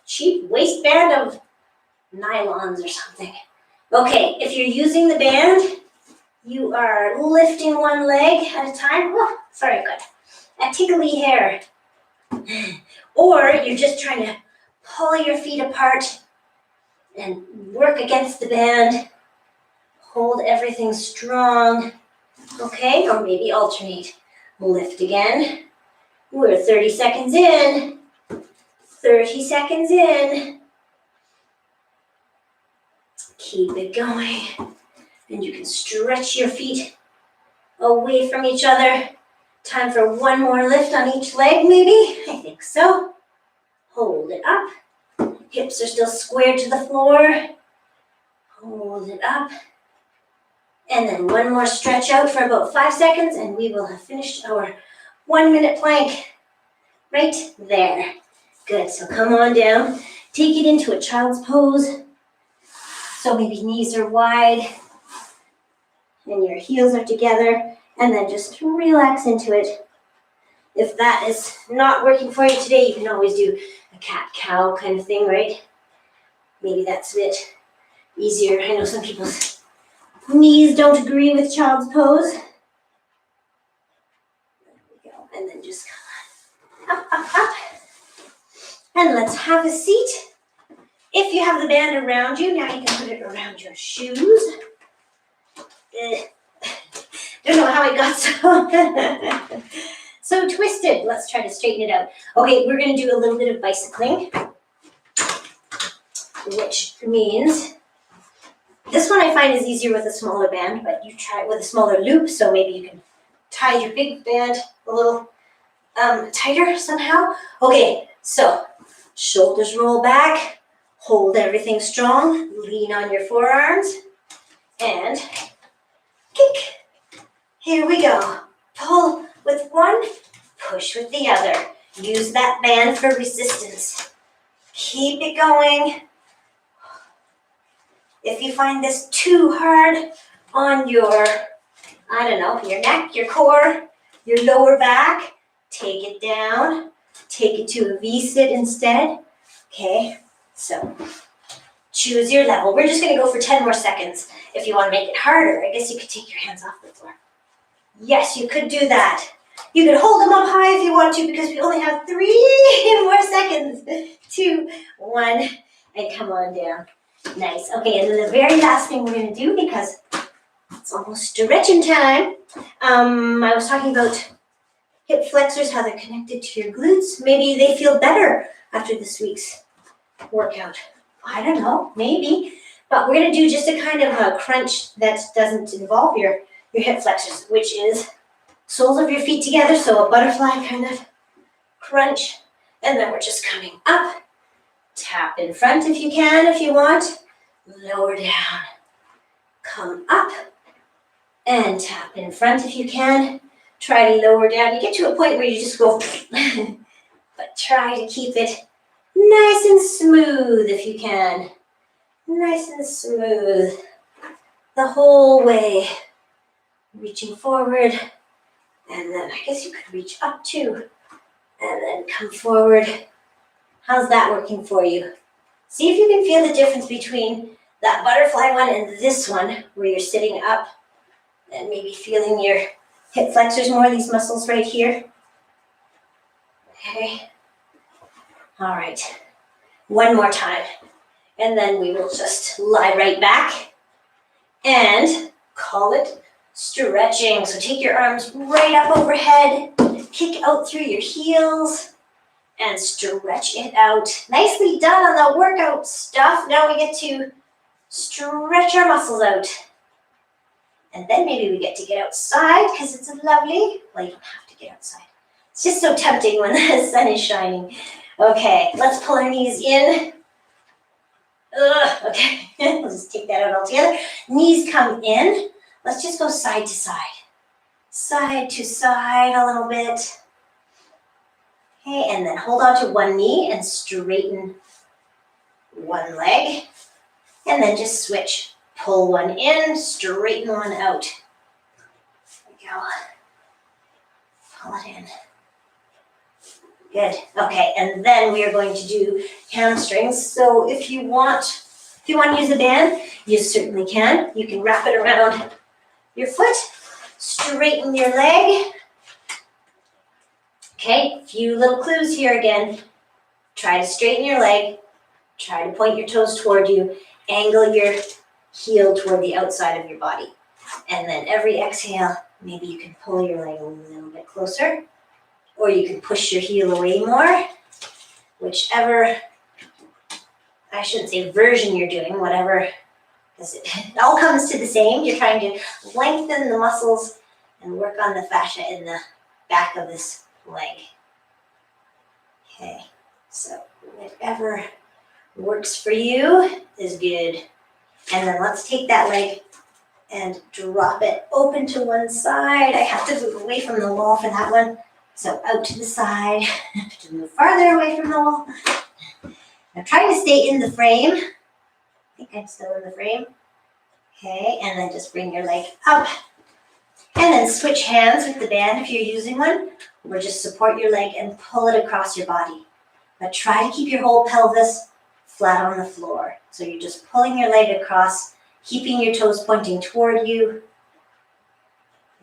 cheap waistband of nylons or something. Okay, if you're using the band, you are lifting 1 leg at a time. Oh, sorry, good. A tickly hair. Or you're just trying to pull your feet apart and work against the band. Hold everything strong. Okay, or maybe alternate. Lift again. We're 30 seconds in. 30 seconds in. Keep it going. And you can stretch your feet away from each other. Time for 1 more lift on each leg, maybe? I think so. Hold it up. Hips are still squared to the floor. Hold it up. And then 1 more stretch out for about 5 seconds, and we will have finished our 1-minute plank. Right there. Good, so come on down. Take it into a child's pose. So maybe knees are wide and your heels are together, and then just relax into it. If that is not working for you today, you can always do a cat-cow kind of thing, right? Maybe that's a bit easier. I know some people's knees don't agree with child's pose. There we go, and then just come on. Up, up, up. And let's have a seat. If you have the band around you, now you can put it around your shoes. Don't know how it got so twisted. Let's try to straighten it out. Okay, we're going to do a little bit of bicycling, which means this one I find is easier with a smaller band, but you try it with a smaller loop, so maybe you can tie your big band a little tighter somehow. Okay, so shoulders roll back, hold everything strong, lean on your forearms, and kick. Here we go. Pull with one, push with the other. Use that band for resistance. Keep it going. If you find this too hard on your, I don't know, your neck, your core, your lower back, take it down. Take it to a V-sit instead. Okay, so choose your level. We're just gonna go for 10 more seconds. If you wanna make it harder, I guess you could take your hands off the floor. Yes, you could do that. You could hold them up high if you want to because we only have 3 more seconds. 2, 1, and come on down. Nice. Okay, and then the very last thing we're gonna do, because it's almost stretching time. I was talking about hip flexors, how they're connected to your glutes. Maybe they feel better after this week's workout. I don't know, maybe. But we're gonna do just a kind of a crunch that doesn't involve your hip flexors, which is soles of your feet together, so a butterfly kind of crunch. And then we're just coming up. Tap in front if you can, if you want. Lower down. Come up. And tap in front if you can. Try to lower down. You get to a point where you just go, but try to keep it nice and smooth if you can. Nice and smooth the whole way. Reaching forward, and then I guess you could reach up too, and then come forward. How's that working for you? See if you can feel the difference between that butterfly one and this one, where you're sitting up and maybe feeling your hip flexors more, these muscles right here. Okay. All right. One more time. And then we will just lie right back and call it stretching. So take your arms right up overhead, kick out through your heels, and stretch it out. Nicely done on the workout stuff. Now we get to stretch our muscles out. And then maybe we get to get outside because it's lovely. Well, you don't have to get outside. It's just so tempting when the sun is shining. Okay, let's pull our knees in. Okay, we'll just take that out all together. Knees come in. Let's just go side to side. Side to side a little bit. Okay, and then hold on to one knee and straighten one leg. And then just switch. Pull one in, straighten one out. There we go. Pull it in. Good. Okay, and then we are going to do hamstrings. So if you want to use a band, you certainly can. You can wrap it around your foot, straighten your leg. Okay, a few little clues here again. Try to straighten your leg. Try to point your toes toward you. Angle your heel toward the outside of your body. And then every exhale, maybe you can pull your leg a little bit closer, or you can push your heel away more. Whichever, I shouldn't say version you're doing, whatever, because it all comes to the same. You're trying to lengthen the muscles and work on the fascia in the back of this leg. Okay, so whatever works for you is good. And then let's take that leg and drop it open to one side. I have to move away from the wall for that one. So out to the side, to move farther away from the wall. I'm trying to stay in the frame. I think I'm still in the frame. Okay, and then just bring your leg up. And then switch hands with the band if you're using one, or just support your leg and pull it across your body. But try to keep your whole pelvis flat on the floor. So you're just pulling your leg across, keeping your toes pointing toward you.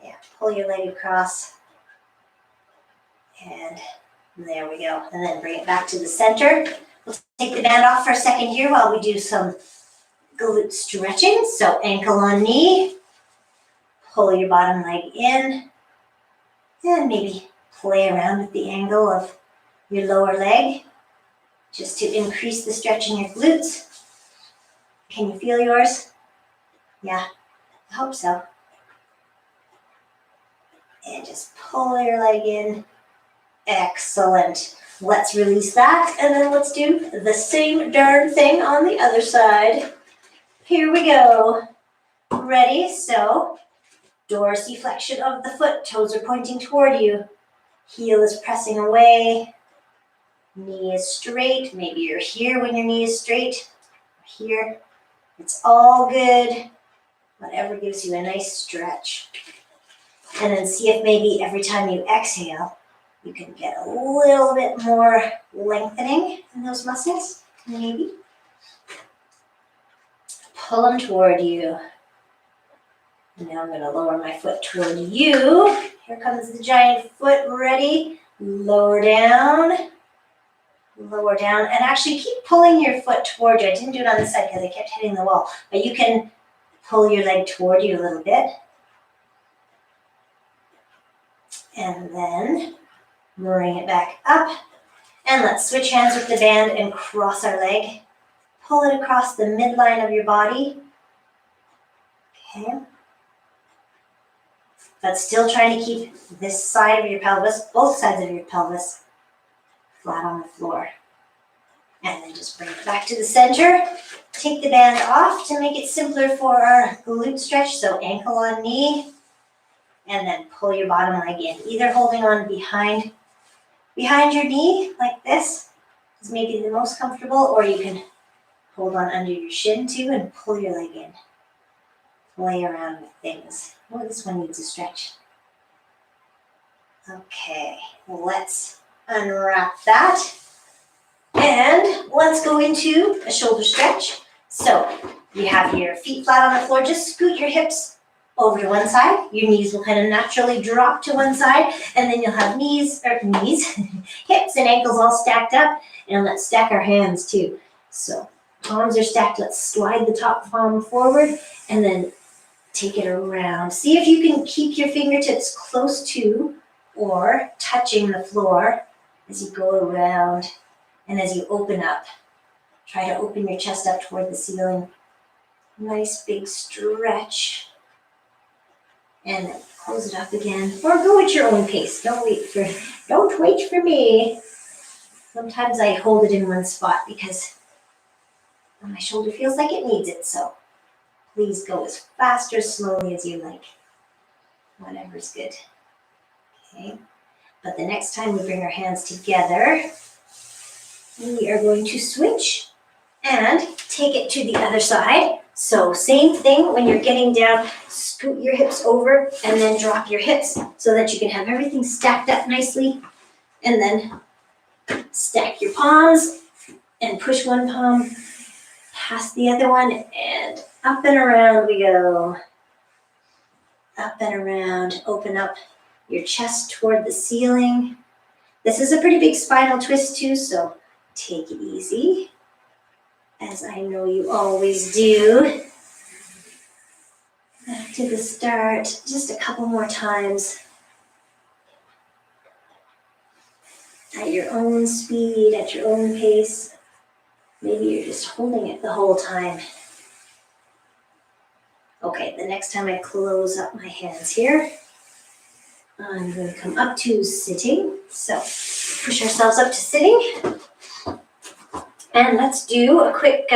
Yeah, pull your leg across. And there we go. And then bring it back to the center. We'll take the band off for a second here while we do some glute stretching. So ankle on knee. Pull your bottom leg in. And maybe play around with the angle of your lower leg, just to increase the stretch in your glutes. Can you feel yours? Yeah, I hope so. And just pull your leg in. Excellent. Let's release that, and then let's do the same darn thing on the other side. Here we go. Ready? So, dorsiflexion of the foot. Toes are pointing toward you. Heel is pressing away. Knee is straight. Maybe you're here when your knee is straight. Here. It's all good. Whatever gives you a nice stretch. And then see if maybe every time you exhale, you can get a little bit more lengthening in those muscles. Maybe. Pull them toward you. Now I'm going to lower my foot toward you. Here comes the giant foot. Ready? Lower down. Lower down. And actually keep pulling your foot toward you. I didn't do it on this side because I kept hitting the wall. But you can pull your leg toward you a little bit. And then bring it back up. And let's switch hands with the band and cross our leg. Pull it across the midline of your body. Okay. But still trying to keep this side of your pelvis, both sides of your pelvis, flat on the floor. And then just bring it back to the center. Take the band off to make it simpler for our glute stretch. So ankle on knee. And then pull your bottom leg in. Either holding on behind your knee like this is maybe the most comfortable, or you can hold on under your shin too and pull your leg in. Play around with things. Oh, this one needs a stretch. Okay, let's unwrap that. And let's go into a shoulder stretch. So you have your feet flat on the floor. Just scoot your hips over to one side. Your knees will kind of naturally drop to one side. And then you'll have hips and ankles all stacked up. And let's stack our hands too. So palms are stacked. Let's slide the top palm forward and then take it around. See if you can keep your fingertips close to or touching the floor as you go around and as you open up. Try to open your chest up toward the ceiling. Nice big stretch. And then close it up again. Or go at your own pace. Don't wait for me. Sometimes I hold it in one spot because my shoulder feels like it needs it. So please go as fast or slowly as you like. Whatever's good. Okay. But the next time we bring our hands together, we are going to switch and take it to the other side. So same thing when you're getting down, scoot your hips over and then drop your hips so that you can have everything stacked up nicely. And then stack your palms and push one palm past the other one and up and around we go. Up and around, open up your chest toward the ceiling. This is a pretty big spinal twist too, so take it easy, as I know you always do. Back to the start, just a couple more times. At your own speed, at your own pace. Maybe you're just holding it the whole time. Okay, the next time I close up my hands here, I'm going to come up to sitting. So push ourselves up to sitting. And let's do a quick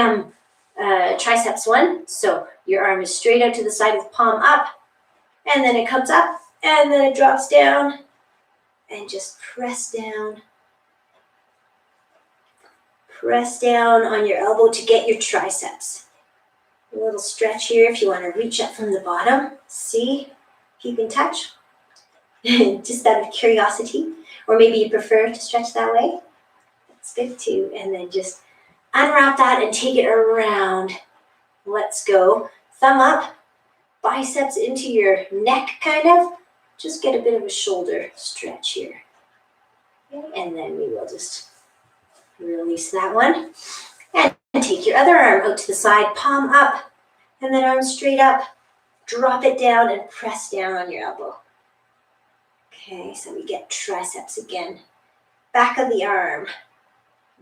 triceps one. So your arm is straight out to the side with palm up. And then it comes up. And then it drops down. And just press down. Press down on your elbow to get your triceps. A little stretch here if you want to reach up from the bottom. See if you can touch. Just out of curiosity. Or maybe you prefer to stretch that way. That's good too. And then just unwrap that and take it around. Let's go. Thumb up. Biceps into your neck kind of. Just get a bit of a shoulder stretch here. Okay. And then we will just release that one. And take your other arm out to the side. Palm up. And then arm straight up. Drop it down and press down on your elbow. Okay, so we get triceps again. Back of the arm.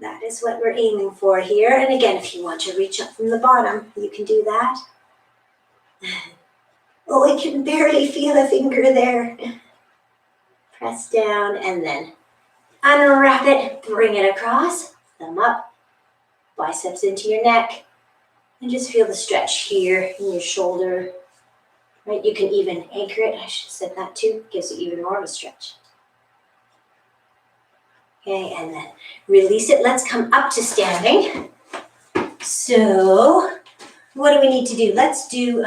That is what we're aiming for here. And again, if you want to reach up from the bottom, you can do that. Oh, I can barely feel a finger there. Press down and then unwrap it, bring it across, thumb up, biceps into your neck, and just feel the stretch here in your shoulder. Right, you can even anchor it. I should have said that too. Gives you even more of a stretch. Okay, and then release it. Let's come up to standing. So what do we need to do? Let's do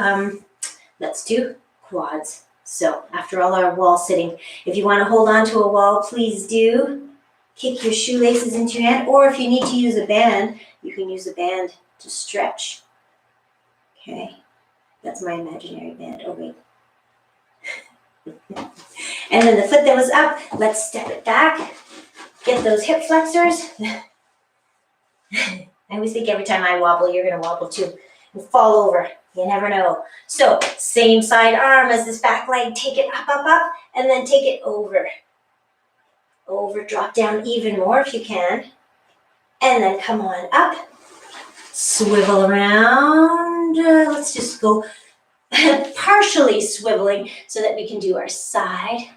quads. So after all our wall sitting, if you want to hold on to a wall, please do. Kick your shoelaces into your hand, or if you need to use a band, you can use a band to stretch. Okay, that's my imaginary band. Oh wait. And then the foot that was up, let's step it back. Get those hip flexors. I always think every time I wobble, you're gonna wobble too and fall over. You never know. So same side arm as this back leg, take it up, up, up, and then take it over. Over, drop down even more if you can. And then come on up. Swivel around. Let's just go partially swiveling so that we can do our side.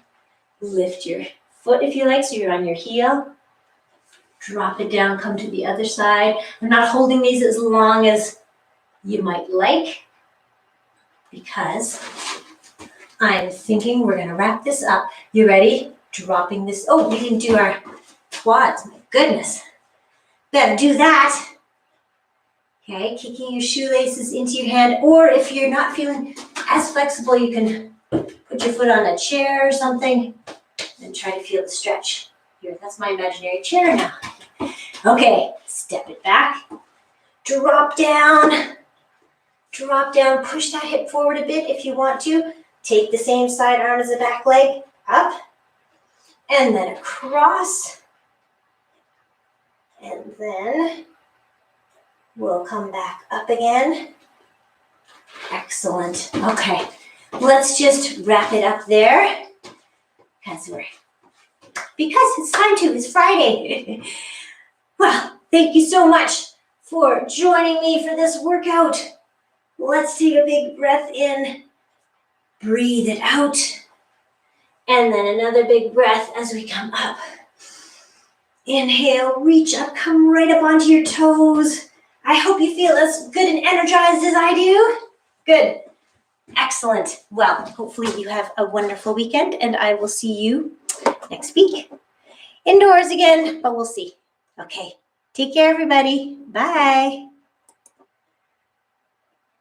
Lift your foot if you like, so you're on your heel. Drop it down, come to the other side. I'm not holding these as long as you might like because I'm thinking we're gonna wrap this up. You ready? Dropping this. Oh, we didn't do our quads, my goodness. Better do that. Okay, kicking your shoelaces into your hand, or if you're not feeling as flexible, you can put your foot on a chair or something and try to feel the stretch. Here, that's my imaginary chair now. Okay, step it back. Drop down, push that hip forward a bit if you want to. Take the same side arm as the back leg, up, and then across. And then we'll come back up again. Excellent. Okay, let's just wrap it up there because it's time to, it's Friday. Well, thank you so much for joining me for this workout. Let's take a big breath in, breathe it out, and then another big breath as we come up. Inhale, reach up, come right up onto your toes. I hope you feel as good and energized as I do. Good. Excellent. Well, hopefully you have a wonderful weekend, and I will see you next week. Indoors again, but we'll see. Okay. Take care, everybody. Bye.